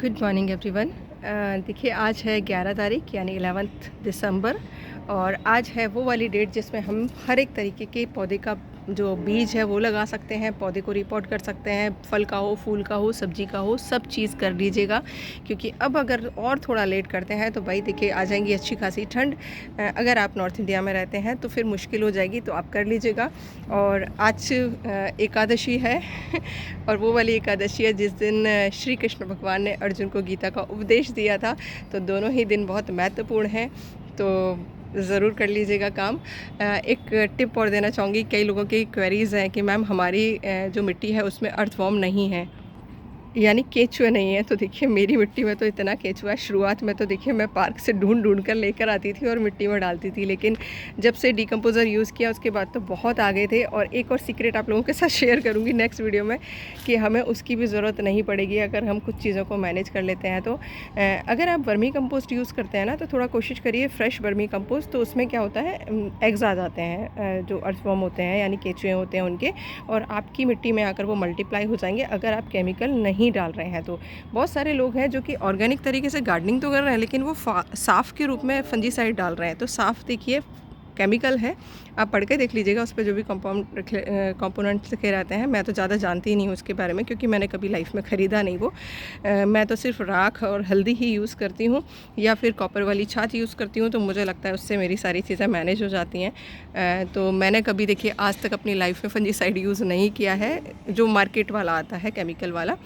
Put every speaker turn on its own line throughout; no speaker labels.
Good morning everyone. देखिए आज है 11 तारीख यानी 11 दिसंबर और आज है वो वाली डेट जिसमें हम हर एक तरीके के पौधे का जो बीज है वो लगा सकते हैं, पौधे को रिपोर्ट कर सकते हैं, फल का हो, फूल का हो, सब्जी का हो, सब चीज़ कर लीजिएगा। क्योंकि अब अगर और थोड़ा लेट करते हैं तो भाई देखिए आ जाएंगी अच्छी खासी ठंड। अगर आप नॉर्थ इंडिया में रहते हैं तो फिर मुश्किल हो जाएगी, तो आप कर लीजिएगा। और आज एकादशी है और वो वाली एकादशी है जिस दिन श्री कृष्ण भगवान ने अर्जुन को गीता का उपदेश दिया था, तो दोनों ही दिन बहुत महत्वपूर्ण हैं, तो ज़रूर कर लीजिएगा काम। एक टिप और देना चाहूँगी, कई लोगों की क्वेरीज़ हैं कि मैम हमारी जो मिट्टी है उसमें अर्थवॉर्म नहीं है, यानी केचुए नहीं है। तो देखिए मेरी मिट्टी में तो इतना केचुआ है। शुरुआत में तो देखिए मैं पार्क से ढूंढ कर लेकर आती थी और मिट्टी में डालती थी, लेकिन जब से डिकम्पोज़र यूज़ किया उसके बाद तो बहुत आ गए थे। और एक और सीक्रेट आप लोगों के साथ शेयर करूँगी नेक्स्ट वीडियो में कि हमें उसकी भी ज़रूरत नहीं पड़ेगी अगर हम कुछ चीज़ों को मैनेज कर लेते हैं। तो अगर आप वर्मी कंपोस्ट यूज़ करते हैं ना, तो थोड़ा कोशिश करिए फ्रेश वर्मी कंपोस्ट। तो उसमें क्या होता है, एग्स आ जाते हैं जो अर्थवॉर्म होते हैं यानी केचुए होते हैं उनके, और आपकी मिट्टी में आकर वो मल्टीप्लाई हो जाएंगे अगर आप केमिकल नहीं डाल रहे हैं। तो बहुत सारे लोग हैं जो कि ऑर्गेनिक तरीके से गार्डनिंग तो कर रहे हैं, लेकिन वो साफ़ के रूप में फंजीसाइड डाल रहे हैं। तो साफ़ देखिए केमिकल है, आप पढ़ के देख लीजिएगा उस पर जो भी कंपोनेंट्स लिखे रहते हैं। मैं तो ज़्यादा जानती ही नहीं हूँ उसके बारे में, क्योंकि मैंने कभी लाइफ में ख़रीदा नहीं वो। मैं तो सिर्फ राख और हल्दी ही यूज़ करती हूँ, या फिर कॉपर वाली छाछ यूज़ करती हूँ, तो मुझे लगता है उससे मेरी सारी चीज़ें मैनेज हो जाती हैं। तो मैंने कभी देखिए आज तक अपनी लाइफ में फंजीसाइड यूज़ नहीं किया है, जो मार्केट वाला आता है केमिकल वाला।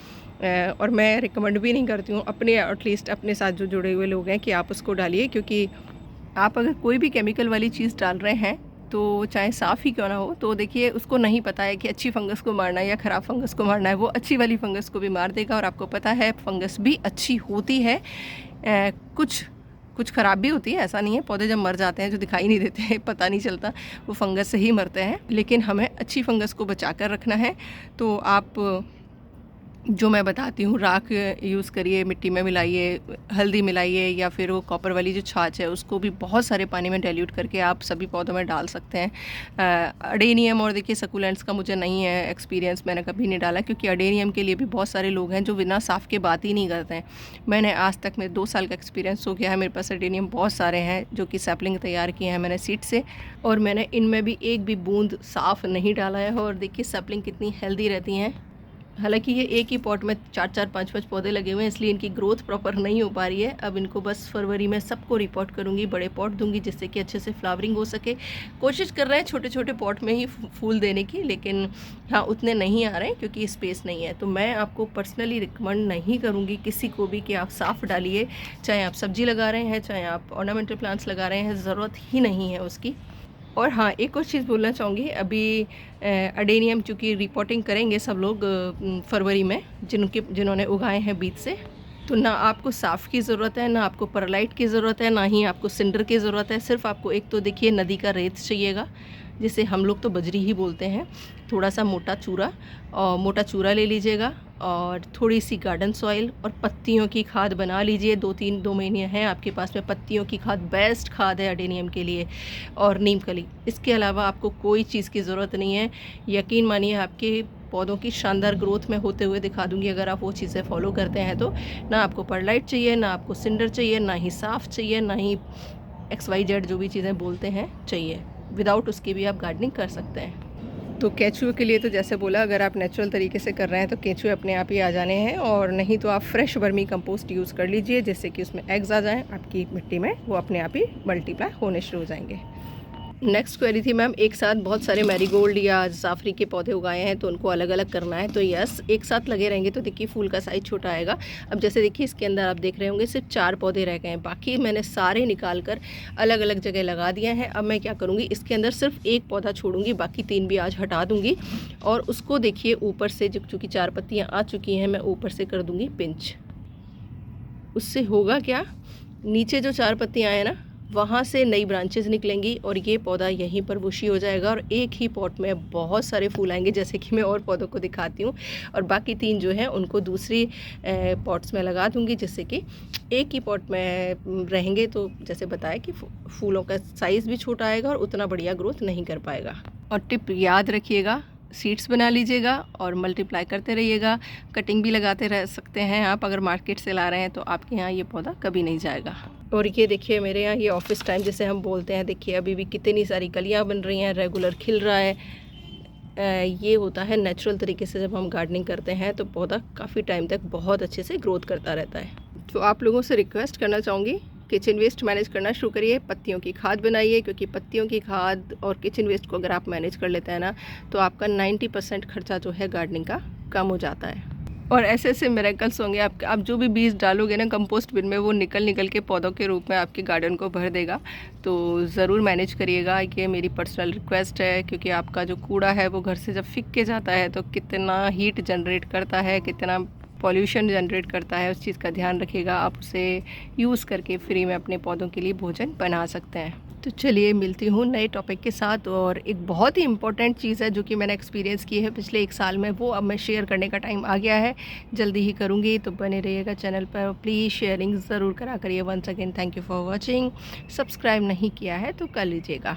और मैं रिकमेंड भी नहीं करती हूँ अपने, एटलीस्ट अपने साथ जो जुड़े हुए लोग हैं, कि आप उसको डालिए। क्योंकि आप अगर कोई भी केमिकल वाली चीज़ डाल रहे हैं तो चाहे साफ़ ही क्यों ना हो, तो देखिए उसको नहीं पता है कि अच्छी फंगस को मारना है या ख़राब फंगस को मारना है। वो अच्छी वाली फंगस को भी मार देगा, और आपको पता है फंगस भी अच्छी होती है, कुछ ख़राब भी होती है। ऐसा नहीं है, पौधे जब मर जाते हैं जो दिखाई नहीं देते हैं, पता नहीं चलता, वो फंगस से ही मरते हैं। लेकिन हमें अच्छी फंगस को बचा कर रखना है। तो आप जो मैं बताती हूँ, राख यूज़ करिए, मिट्टी में मिलाइए, हल्दी मिलाइए, या फिर वो कॉपर वाली जो छाछ है उसको भी बहुत सारे पानी में डाइल्यूट करके आप सभी पौधों में डाल सकते हैं। अडेनियम और देखिए सकुलेंट्स का मुझे नहीं है एक्सपीरियंस, मैंने कभी नहीं डाला, क्योंकि अडेनियम के लिए भी बहुत सारे लोग हैं जो बिना साफ़ के बात ही नहीं करते हैं। मैंने आज तक में 2 साल का एक्सपीरियंस हो गया है, मेरे पास अडेनियम बहुत सारे हैं जो कि सैपलिंग तैयार किए हैं मैंने सीड से, और मैंने इनमें भी एक भी बूंद साफ़ नहीं डाला है। और देखिए सैपलिंग कितनी हेल्दी रहती हैं। हालांकि ये एक ही पॉट में 4-4, 5-5 पौधे लगे हुए हैं, इसलिए इनकी ग्रोथ प्रॉपर नहीं हो पा रही है। अब इनको बस फरवरी में सबको रिपोर्ट करूँगी, बड़े पॉट दूंगी जिससे कि अच्छे से फ्लावरिंग हो सके। कोशिश कर रहे हैं छोटे छोटे पॉट में ही फूल देने की, लेकिन हाँ उतने नहीं आ रहे हैं क्योंकि स्पेस नहीं है। तो मैं आपको पर्सनली रिकमेंड नहीं करूँगी किसी को भी कि आप साफ़ डालिए, चाहे आप सब्जी लगा रहे हैं, चाहे आप ऑर्नामेंटल प्लांट्स लगा रहे हैं, ज़रूरत ही नहीं है उसकी। और हाँ, एक और चीज़ बोलना चाहूँगी, अभी अडेनियम चूँकि रिपोर्टिंग करेंगे सब लोग फरवरी में, जिन्होंने उगाए हैं बीज से, तो ना आपको साफ़ की ज़रूरत है, ना आपको परलाइट की ज़रूरत है, ना ही आपको सिंडर की ज़रूरत है। सिर्फ आपको एक तो देखिए नदी का रेत चाहिएगा, जिसे हम लोग तो बजरी ही बोलते हैं, थोड़ा सा मोटा चूरा ले लीजिएगा, और थोड़ी सी गार्डन सॉइल, और पत्तियों की खाद बना लीजिए। 2 महीने हैं आपके पास में, पत्तियों की खाद बेस्ट खाद है अडेनियम के लिए, और नीम कली। इसके अलावा आपको कोई चीज़ की ज़रूरत नहीं है। यकीन मानिए आपके पौधों की शानदार ग्रोथ में होते हुए दिखा दूंगी अगर आप वो चीज़ें फॉलो करते हैं। तो ना आपको परलाइट चाहिए, ना आपको सिंडर चाहिए, ना ही साफ़ चाहिए, ना ही XYZ जो भी चीज़ें बोलते हैं चाहिए। विदाउट उसके भी आप गार्डनिंग कर सकते हैं। तो केचुए के लिए तो जैसे बोला, अगर आप नेचुरल तरीके से कर रहे हैं तो केचुए अपने आप ही आ जाने हैं, और नहीं तो आप फ्रेश वर्मी कंपोस्ट यूज़ कर लीजिए जिससे कि उसमें एग्स आ जाएं आपकी मिट्टी में, वो अपने आप ही मल्टीप्लाई होने शुरू हो जाएंगे। नेक्स्ट क्वेरी थी मैम, एक साथ बहुत सारे मैरीगोल्ड या जाफरी के पौधे उगाए हैं तो उनको अलग अलग करना है। तो यस, एक साथ लगे रहेंगे तो देखिए फूल का साइज़ छोटा आएगा। अब जैसे देखिए इसके अंदर आप देख रहे होंगे सिर्फ 4 पौधे रह गए हैं, बाकी मैंने सारे निकाल कर अलग अलग जगह लगा दिए हैं। अब मैं क्या करूँगी, इसके अंदर सिर्फ एक पौधा छोड़ूंगी, बाकी 3 भी आज हटा दूँगी, और उसको देखिए ऊपर से, जब चूँकि 4 पत्तियाँ आ चुकी हैं, मैं ऊपर से कर दूँगी पिंच। उससे होगा क्या, नीचे जो 4 पत्तियाँ हैं ना, वहाँ से नई ब्रांचेस निकलेंगी और ये पौधा यहीं पर बुशी हो जाएगा, और एक ही पॉट में बहुत सारे फूल आएंगे, जैसे कि मैं और पौधों को दिखाती हूँ। और बाकी 3 जो हैं उनको दूसरी पॉट्स में लगा दूँगी, जिससे कि एक ही पॉट में रहेंगे। तो जैसे बताया कि फूलों का साइज़ भी छोटा आएगा और उतना बढ़िया ग्रोथ नहीं कर पाएगा। और टिप याद रखिएगा, सीड्स बना लीजिएगा और मल्टीप्लाई करते रहिएगा। कटिंग भी लगाते रह सकते हैं आप, अगर मार्केट से ला रहे हैं तो आपके यहाँ ये पौधा कभी नहीं जाएगा। और ये देखिए मेरे यहाँ ये ऑफिस टाइम जिसे हम बोलते हैं, देखिए अभी भी कितनी सारी कलियाँ बन रही हैं, रेगुलर खिल रहा है। ये होता है नेचुरल तरीके से जब हम गार्डनिंग करते हैं तो पौधा काफ़ी टाइम तक बहुत अच्छे से ग्रोथ करता रहता है। तो आप लोगों से रिक्वेस्ट करना चाहूँगी, किचन वेस्ट मैनेज करना शुरू करिए, पत्तियों की खाद बनाइए, क्योंकि पत्तियों की खाद और किचन वेस्ट को अगर आप मैनेज कर लेते हैं ना तो आपका 90% खर्चा जो है गार्डनिंग का कम हो जाता है। और ऐसे ऐसे मिरेकल्स होंगे आप जो भी बीज डालोगे ना कंपोस्ट बिन में, वो निकल के पौधों के रूप में आपके गार्डन को भर देगा। तो ज़रूर मैनेज करिएगा, ये मेरी पर्सनल रिक्वेस्ट है, क्योंकि आपका जो कूड़ा है वो घर से जब फिक के जाता है तो कितना हीट जनरेट करता है, कितना पॉल्यूशन जनरेट करता है, उस चीज़ का ध्यान रखिएगा। आप उसे यूज़ करके फ्री में अपने पौधों के लिए भोजन बना सकते हैं। तो चलिए मिलती हूँ नए टॉपिक के साथ। और एक बहुत ही इम्पोर्टेंट चीज़ है जो कि मैंने एक्सपीरियंस की है पिछले 1 साल में, वो अब मैं शेयर करने का टाइम आ गया है, जल्दी ही करूँगी। तो बने रहिएगा चैनल पर, प्लीज़ शेयरिंग ज़रूर करा करिए। Once again thank you for watching. Subscribe नहीं किया है तो कर लीजिएगा।